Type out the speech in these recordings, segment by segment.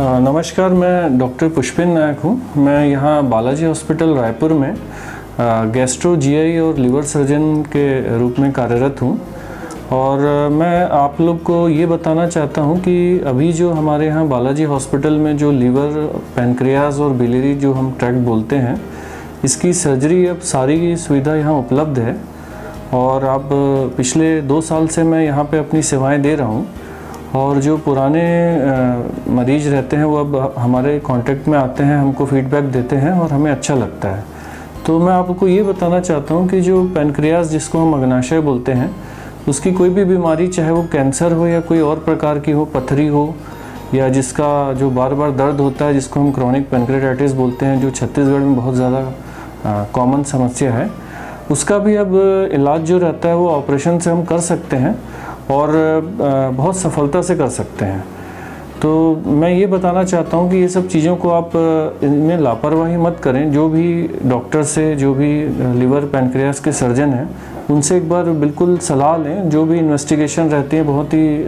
नमस्कार, मैं डॉक्टर पुष्पिन नायक हूँ। मैं यहाँ बालाजी हॉस्पिटल रायपुर में गैस्ट्रो जीआई और लिवर सर्जन के रूप में कार्यरत हूँ। और मैं आप लोग को ये बताना चाहता हूँ कि अभी जो हमारे यहाँ बालाजी हॉस्पिटल में जो लिवर, पैनक्रियाज और बिलियरी जो हम ट्रैक्ट बोलते हैं, इसकी सर्जरी अब सारी सुविधा यहाँ उपलब्ध है। और अब पिछले 2 साल से मैं यहाँ पे अपनी सेवाएं दे रहा हूँ। और जो पुराने मरीज रहते हैं वो अब हमारे कांटेक्ट में आते हैं, हमको फीडबैक देते हैं और हमें अच्छा लगता है। तो मैं आपको ये बताना चाहता हूँ कि जो पैनक्रियाज, जिसको हम अग्नाशय बोलते हैं, उसकी कोई भी बीमारी, चाहे वो कैंसर हो या कोई और प्रकार की हो, पथरी हो, या जिसका जो बार बार दर्द होता है, जिसको हम क्रॉनिक पैनक्रेटाइटिस बोलते हैं, जो छत्तीसगढ़ में बहुत ज़्यादा कॉमन समस्या है, उसका भी अब इलाज जो रहता है वो ऑपरेशन से हम कर सकते हैं और बहुत सफलता से कर सकते हैं। तो मैं ये बताना चाहता हूँ कि ये सब चीज़ों को आप इनमें लापरवाही मत करें। जो भी डॉक्टर से, जो भी लिवर पैनक्रियास के सर्जन हैं, उनसे एक बार बिल्कुल सलाह लें। जो भी इन्वेस्टिगेशन रहती है, बहुत ही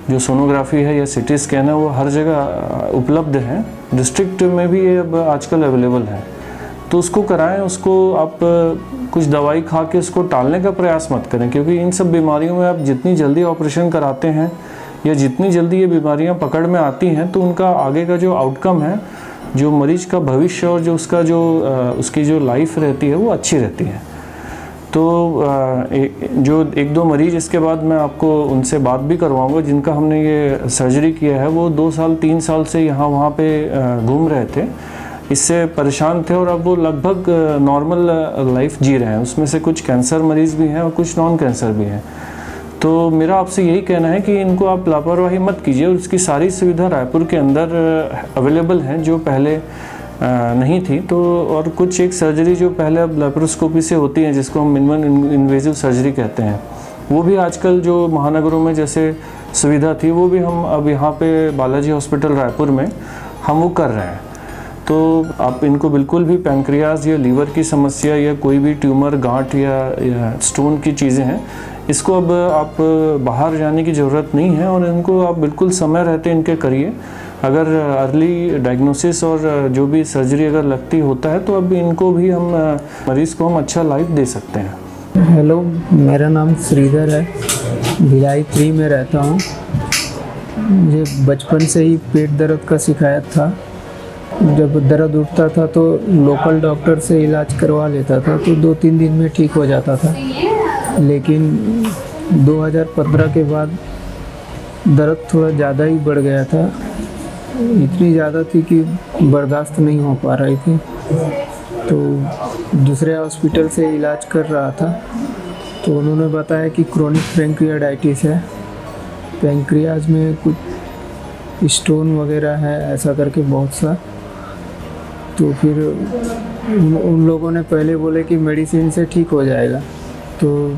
जो सोनोग्राफी है या सिटी स्कैन है, वो हर जगह उपलब्ध है। डिस्ट्रिक्ट में भी ये अब आजकल अवेलेबल है, तो उसको कराएं। उसको आप कुछ दवाई खा के उसको टालने का प्रयास मत करें, क्योंकि इन सब बीमारियों में आप जितनी जल्दी ऑपरेशन कराते हैं या जितनी जल्दी ये बीमारियां पकड़ में आती हैं, तो उनका आगे का जो आउटकम है, जो मरीज का भविष्य और जो उसका जो उसकी जो लाइफ रहती है, वो अच्छी रहती है। तो जो 1-2 मरीज इसके बाद मैं आपको उनसे बात भी करवाऊँगा, जिनका हमने ये सर्जरी किया है। वो 2 साल 3 साल से यहाँ वहाँ पे घूम रहे थे, इससे परेशान थे, और अब वो लगभग नॉर्मल लाइफ जी रहे हैं। उसमें से कुछ कैंसर मरीज़ भी हैं और कुछ नॉन कैंसर भी हैं। तो मेरा आपसे यही कहना है कि इनको आप लापरवाही मत कीजिए। और इसकी सारी सुविधा रायपुर के अंदर अवेलेबल हैं, जो पहले नहीं थी। तो और कुछ एक सर्जरी जो पहले अब लेप्रोस्कोपी से होती है, जिसको हम मिनिमम इन्वेजिव सर्जरी कहते हैं, वो भी आजकल जो महानगरों में जैसे सुविधा थी, वो भी हम अब यहाँ पे बालाजी हॉस्पिटल रायपुर में हम वो कर रहे हैं। तो आप इनको बिल्कुल भी पैनक्रियाज या लीवर की समस्या या कोई भी ट्यूमर, गांठ या स्टोन की चीज़ें हैं, इसको अब आप बाहर जाने की ज़रूरत नहीं है। और इनको आप बिल्कुल समय रहते इनके करिए। अगर अर्ली डायग्नोसिस और जो भी सर्जरी अगर लगती होता है, तो अब इनको भी हम मरीज़ को हम अच्छा लाइफ दे सकते हैं। हेलो, मेरा नाम श्रीधर है, भिलाई 3 में रहता हूँ। मुझे बचपन से ही पेट दर्द का शिकायत था। जब दर्द उठता था तो लोकल डॉक्टर से इलाज करवा लेता था, तो 2-3 दिन में ठीक हो जाता था। लेकिन 2015 के बाद दर्द थोड़ा ज़्यादा ही बढ़ गया था। इतनी ज़्यादा थी कि बर्दाश्त नहीं हो पा रही थी। तो दूसरे हॉस्पिटल से इलाज कर रहा था, तो उन्होंने बताया कि क्रोनिक पैंक्रियाटाइटिस है, पैंक्रियाज में कुछ स्टोन वगैरह है, ऐसा करके बहुत सा। तो फिर उन लोगों ने पहले बोले कि मेडिसिन से ठीक हो जाएगा। तो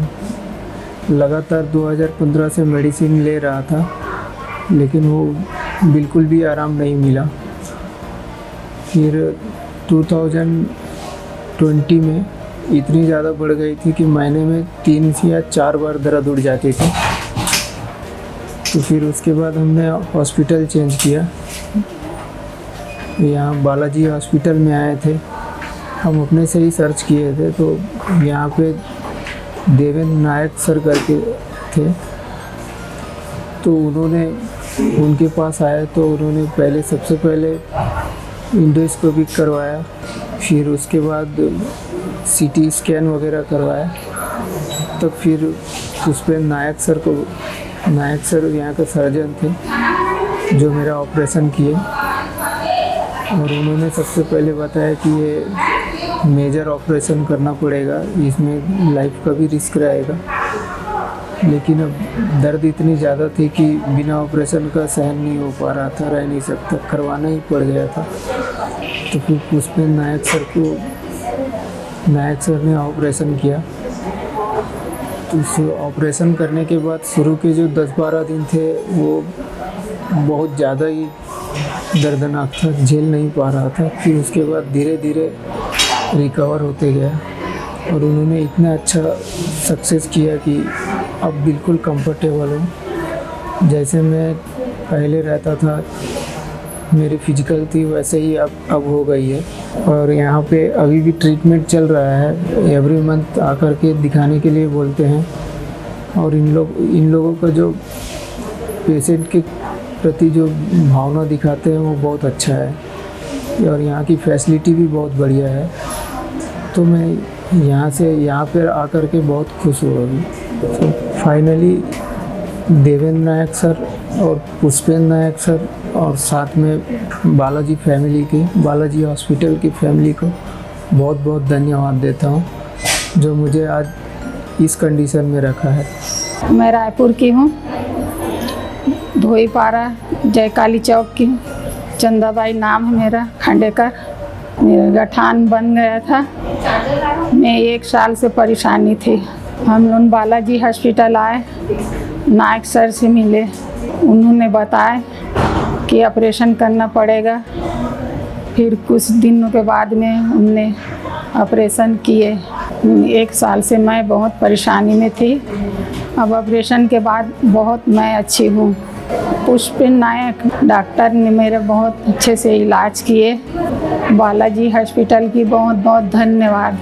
लगातार 2015 से मेडिसिन ले रहा था, लेकिन वो बिल्कुल भी आराम नहीं मिला। फिर 2020 में इतनी ज़्यादा बढ़ गई थी कि महीने में 3 या 4 बार दर्द उठ जाती थी। तो फिर उसके बाद हमने हॉस्पिटल चेंज किया। यहाँ बालाजी हॉस्पिटल में आए थे, हम अपने से ही सर्च किए थे। तो यहाँ पे देवेंद्र नायक सर करके थे, तो उनके पास आए। तो उन्होंने सबसे पहले इंडोस्कोपी करवाया, फिर उसके बाद सीटी स्कैन वगैरह करवाया। तो फिर उस पर नायक सर यहाँ के सर्जन थे, जो मेरा ऑपरेशन किए। और उन्होंने सबसे पहले बताया कि ये मेजर ऑपरेशन करना पड़ेगा, इसमें लाइफ का भी रिस्क रहेगा। लेकिन अब दर्द इतनी ज़्यादा थी कि बिना ऑपरेशन का सहन नहीं हो पा रहा था, रह नहीं सकता, करवाना ही पड़ गया था। तो फिर उसमें नायक सर ने ऑपरेशन किया। तो उस ऑपरेशन करने के बाद शुरू के जो 10-12 दिन थे, वो बहुत ज़्यादा ही दर्दनाक था, झेल नहीं पा रहा था। फिर उसके बाद धीरे धीरे रिकवर होते गया, और उन्होंने इतना अच्छा सक्सेस किया कि अब बिल्कुल कंफर्टेबल हूँ। जैसे मैं पहले रहता था मेरी फिजिकल थी वैसे ही अब हो गई है। और यहाँ पे अभी भी ट्रीटमेंट चल रहा है, एवरी मंथ आकर के दिखाने के लिए बोलते हैं। और इन लोगों का जो पेशेंट के प्रति जो भावना दिखाते हैं वो बहुत अच्छा है और यहाँ की फैसिलिटी भी बहुत बढ़िया है। तो मैं यहाँ पर आकर के बहुत खुश हुआ अभी। तो फाइनली देवेंद्र नायक सर और पुष्पेंद्र नायक सर और साथ में बालाजी फैमिली की, बालाजी हॉस्पिटल की फैमिली को बहुत बहुत धन्यवाद देता हूँ जो मुझे आज इस कंडीशन में रखा है। मैं रायपुर की हूँ, धोईपारा जय काली चौक की हूँ। चंदाबाई नाम है मेरा, खांडेकर। मेरा गठान बन गया था, मैं 1 साल से परेशानी थी। हम लोग बालाजी हॉस्पिटल आए, नायक सर से मिले, उन्होंने बताया कि ऑपरेशन करना पड़ेगा। फिर कुछ दिनों के बाद में उनने ऑपरेशन किए। 1 साल से मैं बहुत परेशानी में थी, अब ऑपरेशन के बाद बहुत मैं अच्छी हूँ। पुष्पेंद्र नायक डॉक्टर ने मेरा बहुत अच्छे से इलाज किए। बालाजी हॉस्पिटल की बहुत बहुत धन्यवाद।